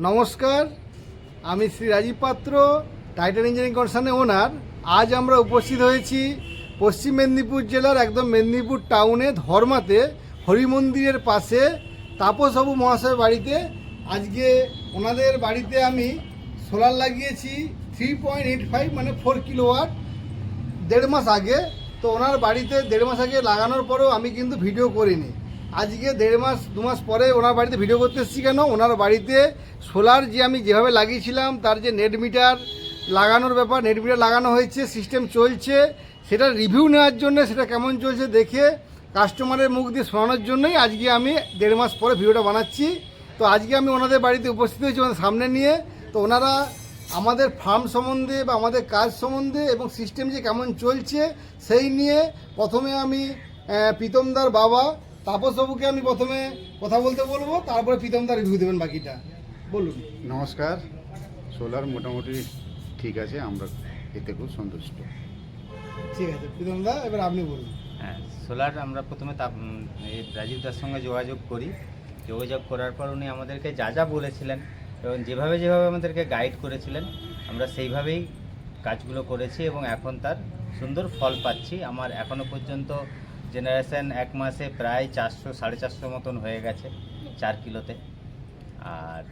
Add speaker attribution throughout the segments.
Speaker 1: নমস্কার, আমি শ্রী রাজীব পাত্র, টাইটান ইঞ্জিনিয়ারিং কনসার্নের ওনার। আজ আমরা উপস্থিত হয়েছি পশ্চিম মেদিনীপুর জেলার একদম মেদিনীপুর টাউনে ধর্মাতে হরি মন্দিরের পাশে তাপসবাবু মহাশয়ের বাড়িতে। আজকে ওনাদের বাড়িতে আমি সোলার লাগিয়েছি 3.85 মানে 4 কিলোওয়াট 1.5 মাস আগে। তো ওনার বাড়িতে 1.5 মাস আগে লাগানোর পরেও আমি কিন্তু ভিডিও করিনি। আজকে 1.5 মাস 2 মাস পরে ওনার বাড়িতে ভিডিও করতে এসেছি। কেন? ওনার বাড়িতে সোলার যে আমি যেভাবে লাগিয়েছিলাম তার যে নেট মিটার লাগানোর ব্যাপার, নেট মিটার লাগানো হয়েছে, সিস্টেম চলছে, সেটা রিভিউ নেওয়ার জন্য, সেটা কেমন চলছে দেখে কাস্টমারের মুখ দিয়ে শোনানোর জন্যই আজকে আমি 1.5 মাস পরে ভিডিওটা বানাচ্ছি। তো আজকে আমি ওনাদের বাড়িতে উপস্থিত হয়েছি ওনাদের সামনে নিয়ে। তো ওনারা আমাদের ফার্ম সম্বন্ধে বা আমাদের কাজ সম্বন্ধে এবং সিস্টেম যে কেমন চলছে সেই নিয়ে প্রথমে আমি প্রীতমদার বাবা তাপসবাবুকে আমি প্রথমে কথা বলতে বলবো, তারপরে প্রীতমদা রিভিউ দেবেন বাকিটা। বলুন।
Speaker 2: নমস্কার। সোলার মোটামুটি ঠিক আছে, আমরা এতে খুব সন্তুষ্ট।
Speaker 1: ঠিক আছে প্রীতমদা, এবার আপনি বলুন।
Speaker 3: হ্যাঁ, সোলার আমরা প্রথমে রাজীব দার সঙ্গে যোগাযোগ করি। যোগাযোগ করার পর উনি আমাদেরকে যা যা বলেছিলেন এবং যেভাবে আমাদেরকে গাইড করেছিলেন আমরা সেইভাবেই কাজগুলো করেছি এবং এখন তার সুন্দর ফল পাচ্ছি। আমার এখনও পর্যন্ত জেনারেশন 1 মাসে প্রায় 400-450 মতন হয়ে গেছে 4 কিলোতে। আর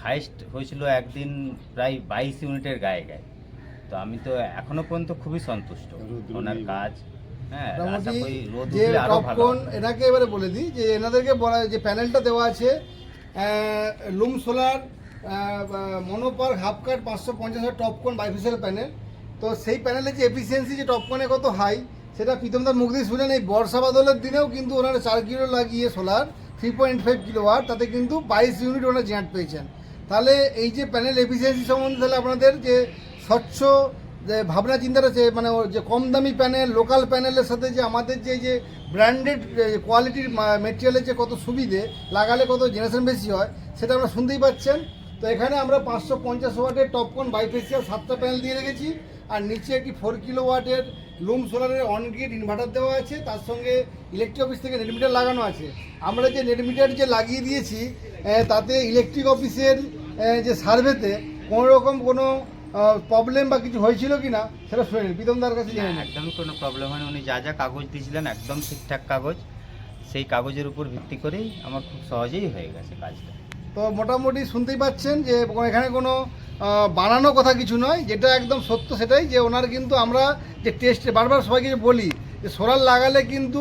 Speaker 3: হাইস্ট হয়েছিল একদিন প্রায় 22 ইউনিটের গায়ে। তো আমি তো এখনো পর্যন্ত খুবই সন্তুষ্ট ওনার কাজ। হ্যাঁ, আশা করি রোদ
Speaker 1: যে
Speaker 3: উঠলে আরো ভালো।
Speaker 1: টপকন এনাকে এবারে বলে দিই যে এনাদেরকে বলা যে প্যানেলটা দেওয়া আছে Loom solar monoperc half cut 550 TOPCon bifacial panel. তো সেই প্যানেলের যে এফিসিয়েন্সি যে টপকনে কত হাই সেটা প্রীতমদার মুখ দিয়ে শুনেন। এই বর্ষা বাদলের দিনেও কিন্তু ওনারা 4 কিলো লাগিয়ে সোলার 3.5 কিলোওয়াট, তাতে কিন্তু 22 ইউনিট ওনারা জেনারেট পেয়েছেন। তাহলে এই যে প্যানেল এফিসিয়েন্সি সম্বন্ধে তাহলে আপনাদের যে স্বচ্ছ যে ভাবনা চিন্তাটা আছে, মানে যে কম দামি প্যানেল লোকাল প্যানেলের সাথে যে আমাদের যে ব্র্যান্ডেড কোয়ালিটির মেটেরিয়ালের যে কত সুবিধে, লাগালে কত জেনারেশন বেশি হয় সেটা আমরা শুনতেই পাচ্ছেন। তো এখানে আমরা 550 ওয়াটের টপকন বাইফেসিয়াল 7টা প্যানেল দিয়ে রেখেছি, আর নিচে একটি 4 কিলোওয়াটের লুম সোলারের অন গ্রিড ইনভার্টার দেওয়া আছে, তার সঙ্গে ইলেকট্রিক অফিস থেকে নেট মিটার লাগানো আছে। আমরা যে নেট মিটার যে লাগিয়ে দিয়েছি তাতে ইলেকট্রিক অফিসের যে সার্ভেতে কোনো রকম কোনো প্রবলেম বা কিছু হয়েছিল কি না সেটা শুনে নিন প্রীতমদার কাছে জেনে নিন।
Speaker 3: একদমই কোনো প্রবলেম হয়নি। উনি যা যা কাগজ দিয়েছিলেন একদম ঠিকঠাক কাগজ, সেই কাগজের উপর ভিত্তি করেই আমার খুব সহজেই হয়ে গেছে কাজটা।
Speaker 1: তো মোটামুটি শুনতেই পাচ্ছেন যে এখানে কোনো বানানো কথা কিছু নয়, যেটা একদম সত্য সেটাই, যে ওনার কিন্তু আমরা যে টেস্ট বারবার সবাইকে যে বলি যে সোলার লাগালে কিন্তু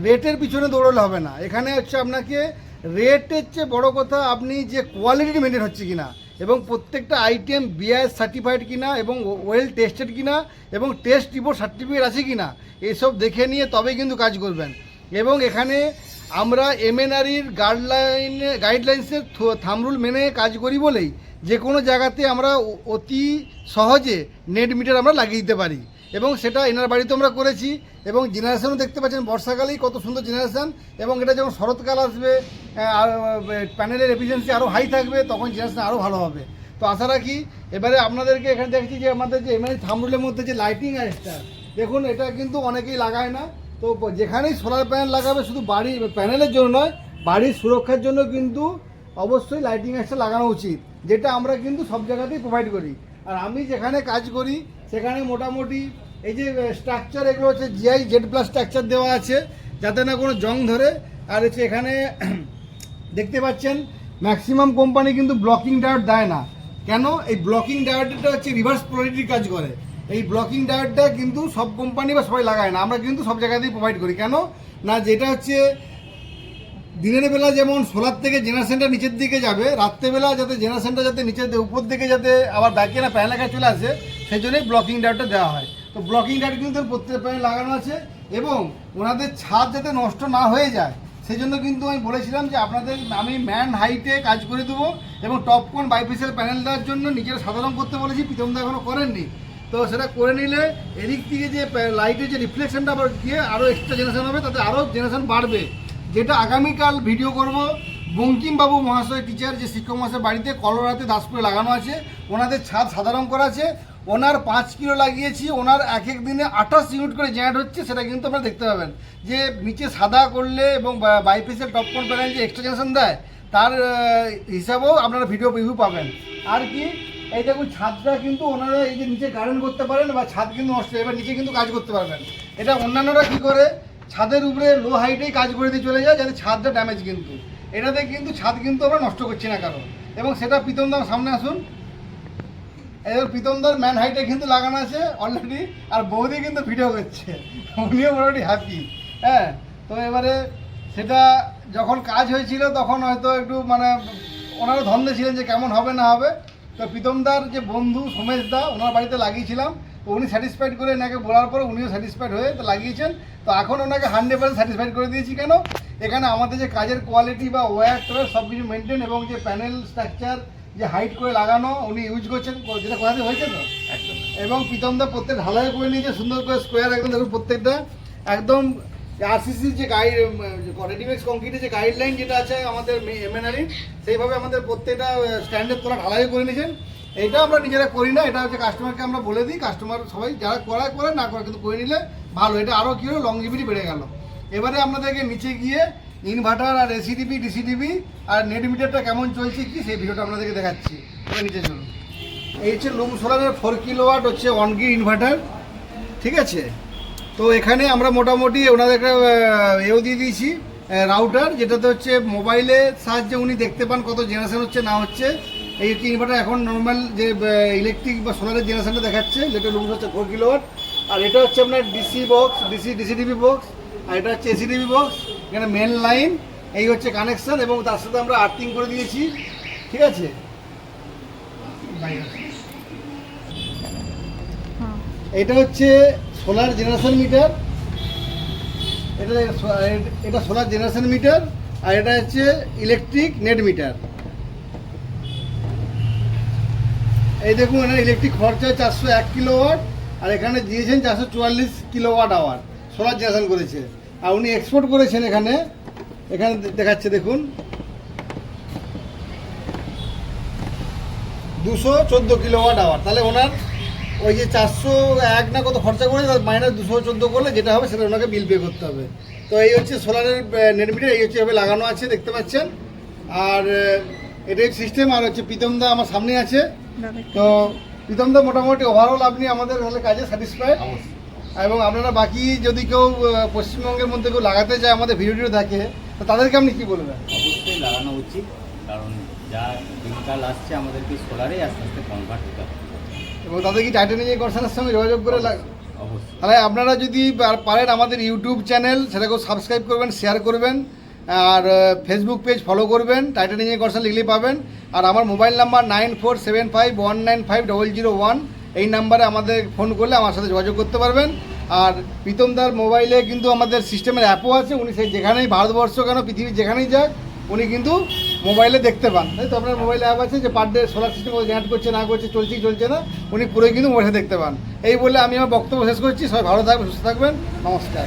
Speaker 1: রেটের পিছনে দৌড়লে হবে না। এখানে হচ্ছে আপনাকে রেটের চেয়ে বড় কথা আপনি যে কোয়ালিটি মেনটেন হচ্ছে কিনা এবং প্রত্যেকটা আইটেম বিআইএস সার্টিফাইড কিনা এবং ওয়েল টেস্টেড কিনা এবং টেস্ট রিপোর্ট সার্টিফিকেট আছে কিনা এইসব দেখে নিয়ে তবেই কিন্তু কাজ করবেন। এবং এখানে আমরা এমএনআরির গাইডলাইন্সের থামরুল মেনে কাজ করি বলেই যে কোনো জায়গাতে আমরা অতি সহজে নেট মিটার আমরা লাগিয়ে দিতে পারি, এবং সেটা এনার বাড়িতে আমরা করেছি। এবং জেনারেশনও দেখতে পাচ্ছেন বর্ষাকালেই কত সুন্দর জেনারেশন, এবং এটা যখন শরৎকাল আসবে আর প্যানেলের এফিসিয়েন্সি আরও হাই থাকবে তখন জেনারেশন আরও ভালো হবে। তো আশা রাখি এবারে আপনাদেরকে এখানে দেখছি যে আমাদের যে এমএনআরি থামরুলের মধ্যে যে লাইটিং আইসটা দেখুন, এটা কিন্তু অনেকেই লাগায় না। তো যেখানেই সোলার প্যানেল লাগাবে শুধু বাড়ি প্যানেলের জন্য নয়, বাড়ির সুরক্ষার জন্য কিন্তু অবশ্যই লাইটিং আইসটা লাগানো উচিত, যেটা আমরা কিন্তু সব জায়গাতেই প্রোভাইড করি। আর আমি যেখানে কাজ করি সেখানে মোটামুটি এই যে স্ট্রাকচার এগুলো হচ্ছে জিআই জেড প্লাস স্ট্রাকচার দেওয়া আছে যাতে না কোনো জং ধরে। আর হচ্ছে এখানে দেখতে পাচ্ছেন ম্যাক্সিমাম কোম্পানি কিন্তু ব্লকিং ডায়োড দেয় না। কেন? এই ব্লকিং ডায়োডটা হচ্ছে রিভার্স পোলারিটির কাজ করে। এই ব্লকিং ডায়োডটা কিন্তু সব কোম্পানি বা সবাই লাগায় না, আমরা কিন্তু সব জায়গাতেই প্রোভাইড করি। কেন না, যেটা হচ্ছে দিনের বেলা যেমন সোলার থেকে জেনারেশনটা নিচের দিকে যাবে, রাত্রেবেলা যাতে জেনারেশনটা যাতে নিচের উপর দিকে যাতে আবার ব্যাকে না প্যানেল চলে আসে, সেই জন্যই ব্লকিং ডায়োডটা দেওয়া হয়। তো ব্লকিং ডায়োড কিন্তু প্রত্যেক প্যানেল লাগানো আছে, এবং ওনাদের ছাদ যাতে নষ্ট না হয়ে যায় সেই জন্য কিন্তু আমি বলেছিলাম যে আপনাদের আমি ম্যান হাইটে কাজ করে দেবো, এবং টপকন বাইফেশিয়াল প্যানেল দেওয়ার জন্য নিজের সাধারণ করতে বলেছি, প্রীতমদা এখনও করেননি। তো সেটা করে নিলে এদিক থেকে যে লাইটের যে রিফ্লেকশনটা আবার গিয়ে আরও এক্সট্রা জেনারেশন হবে, তাতে আরও জেনারেশন বাড়বে। যেটা আগামীকাল ভিডিও করব বঙ্কিমবাবু মহাশয় টিচার যে শিক্ষক মহাশয় বাড়িতে কলোরাতে দাসপুরে লাগানো আছে, ওনাদের ছাদ সাধারণ করা আছে। ওনার 5 কিলো লাগিয়েছি, ওনার এক এক দিনে 28 ইউনিট করে জেনারেট হচ্ছে, সেটা কিন্তু আপনারা দেখতে পাবেন যে নিচে সাদা করলে এবং বাইফেশিয়াল টপকন প্যানেল যে এক্সট্রা জেনারেশন দেয় তার হিসাবেও আপনারা ভিডিও রিভিউ পাবেন। আর কি এই দেখুন ছাদটা কিন্তু ওনারা এই যে নিচে গার্ডেন করতে পারেন বা ছাদ কিন্তু নষ্ট, এবার নিচে কিন্তু কাজ করতে পারবেন। এটা অন্যান্যরা কি করে ছাদের উপরে লো হাইটেই কাজ করে দিয়ে চলে যায় যাতে ছাদটা ড্যামেজ, কিন্তু এটাতে কিন্তু ছাদ কিন্তু আমরা নষ্ট করছি না কারণ, এবং সেটা প্রীতমদার সামনে আসুন। এবার প্রীতমদার ম্যান হাইটে কিন্তু লাগানো আছে অলরেডি, আর বৌদি কিন্তু ভিডিও করছে, উনিও মোটামুটি হ্যাপি। হ্যাঁ, তো এবারে সেটা যখন কাজ হয়েছিল তখন হয়তো একটু মানে ওনারা ধন্দে ছিলেন যে কেমন হবে না হবে। তো প্রীতমদার যে বন্ধু সোমেশ দা, ওনার বাড়িতে লাগিয়েছিলাম, তো উনি স্যাটিসফাইড করে এনাকে বলার পরে উনিও স্যাটিসফাইড হয়ে তো লাগিয়েছেন। তো এখন ওনাকে 100% স্যাটিসফাইড করে দিয়েছি। কেন? এখানে আমাদের যে কাজের কোয়ালিটি বা ওয়্যার টোয়ার সব কিছু মেনটেন, এবং যে প্যানেল স্ট্রাকচার যে হাইট করে লাগানো উনি ইউজ করছেন, যেটা কোথাতে হয়েছে তো
Speaker 3: একদম।
Speaker 1: এবং প্রীতমদা প্রত্যেক ঢালাই করে নিয়েছে সুন্দর করে স্কোয়ার একদম, দেখুন প্রত্যেকটা একদম আরসিসির যে রেডিমেক্স কংক্রিটের যে গাইডলাইন যেটা আছে আমাদের এমএনআরই, সেইভাবে আমাদের প্রত্যেকটা স্ট্যান্ডার্ড তোলা ঢালাই করে নিয়েছেন। এইটা আমরা নিজেরা করি না, এটা হচ্ছে কাস্টমারকে আমরা বলে দিই, কাস্টমার সবাই যারা করে না করে কিন্তু করে নিলে ভালো, এটা আরও কী হলো লংজিভিটি বেড়ে গেল। এবারে আপনাদেরকে নিচে গিয়ে ইনভার্টার আর এসিডিবি ডিসিডিবি আর নেট মিটারটা কেমন চলছে কি সেই ভিডিওটা আপনাদেরকে দেখাচ্ছি। এবার নিচে চলুন। এই হচ্ছে লুম সোলারের 4 কিলোওয়াট হচ্ছে অন গ্রিড ইনভার্টার, ঠিক আছে। তো এখানে আমরা মোটামুটি ওনাদের একটা এও দিয়ে দিয়েছি রাউটার, যেটাতে হচ্ছে মোবাইলের সাহায্যে উনি দেখতে পান কত জেনারেশন হচ্ছে না হচ্ছে। এই হচ্ছে ইনভার্টার এখন নর্মাল যে ইলেকট্রিক বা সোলারের জেনারেশনটা দেখাচ্ছে, যেটা লুম হচ্ছে 4 কিলোওয়াট। আর এটা হচ্ছে আপনার ডিসি বক্স, ডিসিডিবি বক্স, আর এটা হচ্ছে এসিডিবি বক্স। এখানে মেন লাইন, এই হচ্ছে কানেকশন, এবং তার সাথে আমরা আর্থিং করে দিয়েছি, ঠিক আছে। এটা হচ্ছে সোলার জেনারেশন মিটার, এটা সোলার জেনারেশন মিটার, আর এটা হচ্ছে ইলেকট্রিক নেট মিটার। এই দেখুন এখানে ইলেকট্রিক খরচা 401 কিলোওয়াট, আর এখানে দিয়েছেন 444 কিলোওয়াট আওয়ার সোলার জেনারেশন করেছে। আর উনি এক্সপোর্ট করেছেন এখানে দেখাচ্ছে দেখুন 214 কিলোওয়াট আওয়ার। তাহলে ওনার ওই যে 401 না কত খরচা করে তার মাইনাস 214 করলে যেটা হবে সেটা ওনাকে বিল পে করতে হবে। তো এই হচ্ছে সোলারের নেট মিটার, এই হচ্ছে এভাবে লাগানো আছে দেখতে পাচ্ছেন। আর এটাই সিস্টেম। আর হচ্ছে প্রীতমদা আমার সামনে আছে। তো প্রীতমদা মোটামুটি ওভারঅল আপনি আমাদের তাহলে কাজে স্যাটিসফাইড, এবং আপনারা বাকি যদি কেউ পশ্চিমবঙ্গের মধ্যে কেউ লাগাতে চায় আমাদের ভিডিও দেখে, তো তাদেরকে আপনি কী বলবেন?
Speaker 3: অবশ্যই লাগানো উচিত, কারণ যা দিনকাল আসছে আমাদেরকে সোলারেই আস্তে আস্তে কনভার্ট হতে হবে,
Speaker 1: এবং তাদের কি টাইটানিয়াম কর্পোরেশনের সঙ্গে যোগাযোগ করে
Speaker 3: অবশ্যই।
Speaker 1: তাহলে আপনারা যদি পারেন আমাদের ইউটিউব চ্যানেল সেটাকেও সাবস্ক্রাইব করবেন, শেয়ার করবেন, আর ফেসবুক পেজ ফলো করবেন, টাইটানিয়াম কর্পোরেশন লিখলেই পাবেন। আর আমার মোবাইল নাম্বার 9475195001, এই নাম্বারে আমাদের ফোন করলে আমার সাথে যোগাযোগ করতে পারবেন। আর প্রীতমদার মোবাইলে কিন্তু আমাদের সিস্টেমের অ্যাপও আছে, উনি সেই যেখানেই ভারতবর্ষ কেন পৃথিবীর যেখানেই যাক উনি কিন্তু মোবাইলে দেখতে পান। তাই তো আপনার মোবাইলে অ্যাপ আছে যে per day solar system generate করছে না করছে, চলছে কি চলছে না, উনি পুরোই কিন্তু মোবাইলে দেখতে পান। এই বলে আমি আমার বক্তব্য শেষ করছি। সবাই ভালো থাকবেন, সুস্থ থাকবেন, নমস্কার।